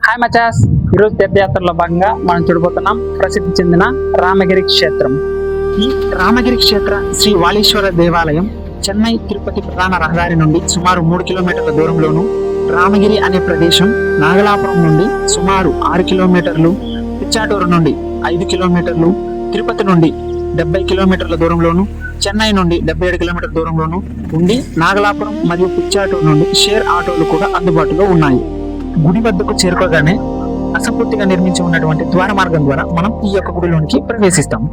Hi మచాస్, ఈరోజు తీర్థయాత్రలో భాగంగా మనం చూడబోతున్నాం ప్రసిద్ధి చెందిన రామగిరి క్షేత్రం. ఈ రామగిరి క్షేత్ర శ్రీ వాలీశ్వర దేవాలయం చెన్నై తిరుపతి ప్రధాన రహదారి నుండి సుమారు 3 కిలోమీటర్ల దూరంలోను, రామగిరి అనే ప్రదేశం నాగలాపురం నుండి సుమారు 6 కిలోమీటర్లు, పిచ్చాటూరు నుండి 5 కిలోమీటర్లు, తిరుపతి నుండి 70 కిలోమీటర్ల దూరంలోను, చెన్నై నుండి 77 కిలోమీటర్ల దూరంలోను ఉండి నాగలాపురం మరియు పిచ్చాటూరు నుండి షేర్ ఆటోలు కూడా అందుబాటులో ఉన్నాయి. గుడి వద్దకు చేరుకోగానే అసంపూర్తిగా నిర్మించి ఉన్నటువంటి ద్వార మార్గం ద్వారా మనం ఈ యొక్క గుడిలోనికి ప్రవేశిస్తాం.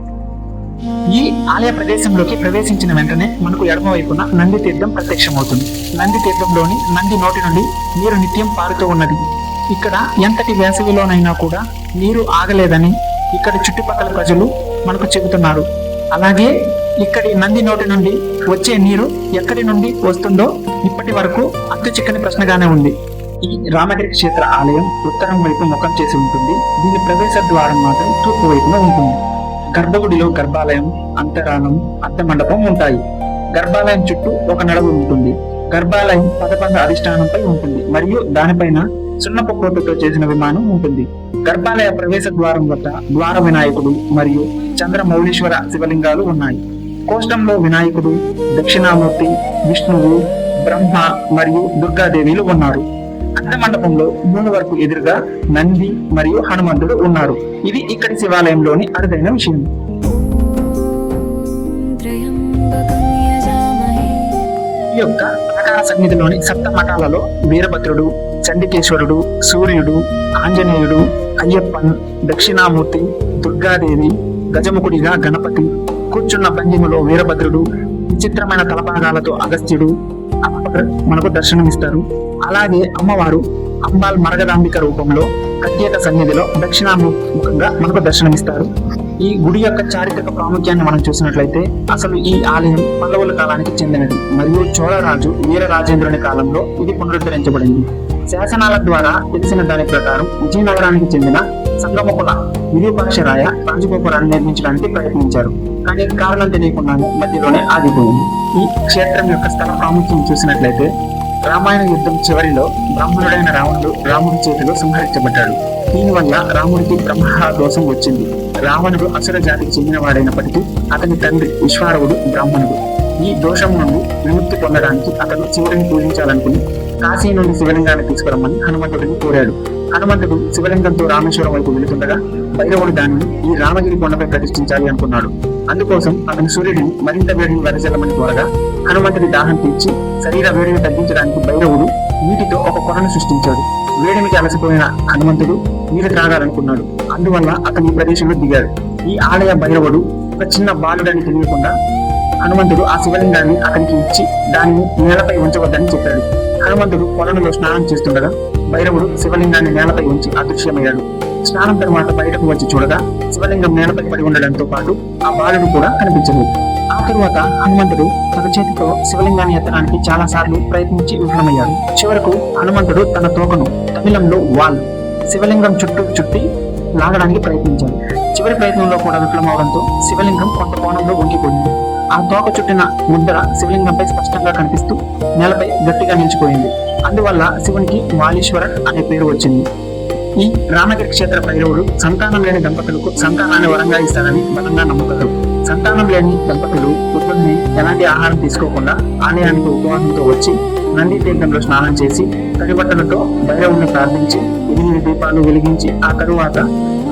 ఈ ఆలయ ప్రదేశంలోకి ప్రవేశించిన వెంటనే మనకు ఎడమ వైపున నంది తీర్థం ప్రత్యక్షమవుతుంది. నంది తీర్థంలోని నంది నోటి నుండి నీరు నిత్యం పారుతూ ఉన్నది. ఇక్కడ ఎంతటి వేసవిలోనైనా కూడా నీరు ఆగలేదని ఇక్కడ చుట్టుపక్కల ప్రజలు మనకు చెబుతున్నారు. అలాగే ఇక్కడి నంది నోటి నుండి వచ్చే నీరు ఎక్కడి నుండి వస్తుందో ఇప్పటి వరకు అంతు చిక్కని ప్రశ్నగానే ఉంది. ఈ రామగిరి క్షేత్ర ఆలయం ఉత్తరం వైపు ముఖం చేసి ఉంటుంది. దీని ప్రవేశ ద్వారం మాత్రం తూర్పు వైపున ఉంటుంది. గర్భగుడిలో గర్భాలయం, అంతరాలం, అర్ధమండపం ఉంటాయి. గర్భాలయం చుట్టూ ఒక నడవ ఉంటుంది. గర్భాలయం పదబంధ అధిష్టానంపై ఉంటుంది మరియు దానిపైన సున్నపు కోటతో చేసిన విమానం ఉంటుంది. గర్భాలయ ప్రవేశ ద్వారం వద్ద ద్వార వినాయకుడు మరియు చంద్రమౌళీశ్వర శివలింగాలు ఉన్నాయి. కోష్టంలో వినాయకుడు, దక్షిణామూర్తి, విష్ణువు, బ్రహ్మ మరియు దుర్గాదేవిలు ఉన్నారు. అర్ధమండపంలో మూడు వరకు ఎదురుగా నంది మరియు హనుమంతుడు ఉన్నారు. ఇది ఇక్కడి శివాలయంలోని అరుదైన విషయం. ఈ యొక్క ప్రాకార సన్నిధిలోని సప్త మఠాలలో వీరభద్రుడు, చండికేశ్వరుడు, సూర్యుడు, ఆంజనేయుడు, అయ్యప్పన్, దక్షిణామూర్తి, దుర్గాదేవి, గజముఖుడిగా గణపతి, కూర్చున్న భంగిమలో వీరభద్రుడు, విచిత్రమైన తలభాగాలతో అగస్త్యుడు మనకు దర్శనమిస్తారు. అలాగే అమ్మవారు అంబాల్ మరగదాంబిక రూపంలో ప్రత్యేక సన్నిధిలో దక్షిణాముఖంగా మనకు దర్శనమిస్తారు. ఈ గుడి యొక్క చారిత్రక ప్రాముఖ్యాన్ని మనం చూసినట్లయితే అసలు ఈ ఆలయం పల్లవుల కాలానికి చెందినది మరియు చోళరాజు వీరరాజేంద్రుని కాలంలో ఇది పునరుద్ధరించబడింది. శాసనాల ద్వారా తెలిసిన దాని ప్రకారం విజయనగరానికి చెందిన సంగమకుల విరూపాక్షరాయ రాజగోపురాన్ని నిర్మించడానికి ప్రయత్నించారు. కానీ కారణం తెలియకుండానే మధ్యలోనే ఆగిపోయింది. ఈ క్షేత్రం యొక్క స్థల ప్రాముఖ్యం చూసినట్లయితే రామాయణ యుద్ధం చివరిలో బ్రాహ్మణుడైన రావణుడు రాముడి చేతిలో సంహరించబడ్డాడు. దీనివల్ల రాముడికి బ్రహ్మ దోషం వచ్చింది. రావణుడు అసుర జాతికి చెందినవాడైనప్పటికీ అతని తండ్రి విశ్వారవుడు బ్రాహ్మణుడు. ఈ దోషం నుండి విముక్తి పొందడానికి అతను శివుడిని పూజించాలనుకుని కాశీ నుండి శివలింగాన్ని తీసుకురమ్మని హనుమంతుడిని కోరాడు. హనుమంతుడు శివలింగంతో రామేశ్వరం వైపు వెళుతుండగా భైరవుడు దానిని ఈ రామగిరి కొండపై ప్రతిష్ఠించాలి అనుకున్నాడు. అందుకోసం అతను సూర్యుడిని మరింత వేడిని వెదజల్లమని కోరగా హనుమంతుడి దాహం తీర్చి శరీర వేడిని తగ్గించడానికి భైరవుడు నీటితో ఒక కొనను సృష్టించాడు. వేడిమికి అలసిపోయిన హనుమంతుడు నీరు త్రాగాలనుకున్నాడు. అందువల్ల అతను ఈ ప్రదేశంలో దిగాడు. ఈ ఆలయ భైరవుడు ఒక చిన్న బాలుడని తెలియకుండా హనుమంతుడు ఆ శివలింగాన్ని అతనికి ఇచ్చి దానిని నేలపై ఉంచవద్దని చెప్పాడు. హనుమంతుడు కొలనులో స్నానం చేస్తుండగా భైరవుడు శివలింగాన్ని నేలపై ఉంచి అదృశ్యమయ్యాడు. స్నానం తరువాత బయటకు వచ్చి చూడగా శివలింగం నేలపై పడి ఉండడంతో పాటు ఆ బాలుడు కూడా కనిపించలేదు. ఆ తరువాత హనుమంతుడు తన చేతితో శివలింగాన్ని ఎత్తడానికి చాలా సార్లు ప్రయత్నించి విఫలమయ్యాడు. చివరకు హనుమంతుడు తన తోకను, తమిళంలో వాల్, శివలింగం చుట్టూ చుట్టి లాగడానికి ప్రయత్నించాడు. చివరి ప్రయత్నంలో కూడా విఫలమవడంతో శివలింగం కొంత కోణంలో వంగిపోయింది. ఆ తోక చుట్టిన ముద్ర శివలింగంపై స్పష్టంగా కనిపిస్తూ నేలపై గట్టిగా నిలిచిపోయింది. అందువల్ల శివునికి వాలీశ్వరన్ అనే పేరు వచ్చింది. ఈ రామగిరి క్షేత్ర భైరవుడు సంతానం లేని దంపతులకు సంతానాన్ని వరంగా ఇస్తారని బలంగా నమ్ముతారు. సంతానం లేని దంపతులు పొద్దున్నే ఎలాంటి ఆహారం తీసుకోకుండా ఆలయానికి ఉపవాసంతో వచ్చి నంది తీర్థంలో స్నానం చేసి తడిబట్టలతో భైరవుని ప్రార్థించి 8 దీపాలు వెలిగించి ఆ తరువాత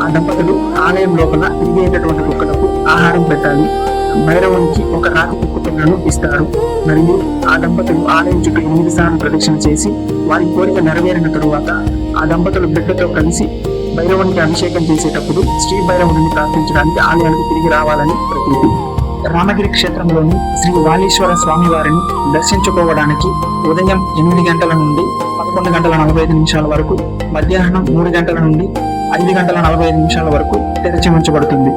ఆ దంపతులు ఆలయం లోపల తిరిగేటటువంటి కుక్కలకు ఆహారం పెట్టాలి. భైరవునికి ఒక రాతి కుక్కపిల్లను ఇస్తారు మరియు ఆ దంపతులు ఆలయం చుట్టూ 8 సార్లు ప్రదక్షిణ చేసి వారి కోరిక నెరవేరిన తరువాత ఆ దంపతులు బిడ్డతో కలిసి భైరవునికి అభిషేకం చేసేటప్పుడు శ్రీ భైరవుడిని ప్రార్థించడానికి ఆలయానికి తిరిగి రావాలని ప్రతీతి. రామగిరి క్షేత్రంలోని శ్రీ వాలీశ్వర స్వామి వారిని దర్శించుకోవడానికి ఉదయం 8 గంటల నుండి 11 గంటల 45 నిమిషాల వరకు, మధ్యాహ్నం 3 గంటల నుండి 5 గంటల 45 నిమిషాల వరకు తెరిచి ఉంచబడుతుంది.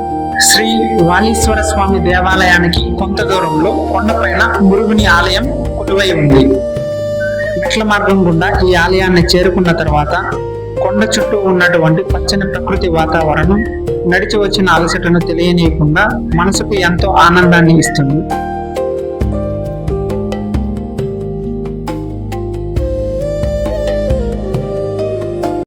శ్రీ వాలీశ్వర స్వామి దేవాలయానికి కొంత దూరంలో కొండపైన మురుగుని ఆలయం కొలువై ఉంది. మెట్ల మార్గం గుండా ఈ ఆలయాన్ని చేరుకున్న తర్వాత కొండ చుట్టూ ఉన్నటువంటి పచ్చని ప్రకృతి వాతావరణం నడిచి వచ్చిన అలసటను తెలియనీయకుండా మనసుకు ఎంతో ఆనందాన్ని ఇస్తుంది.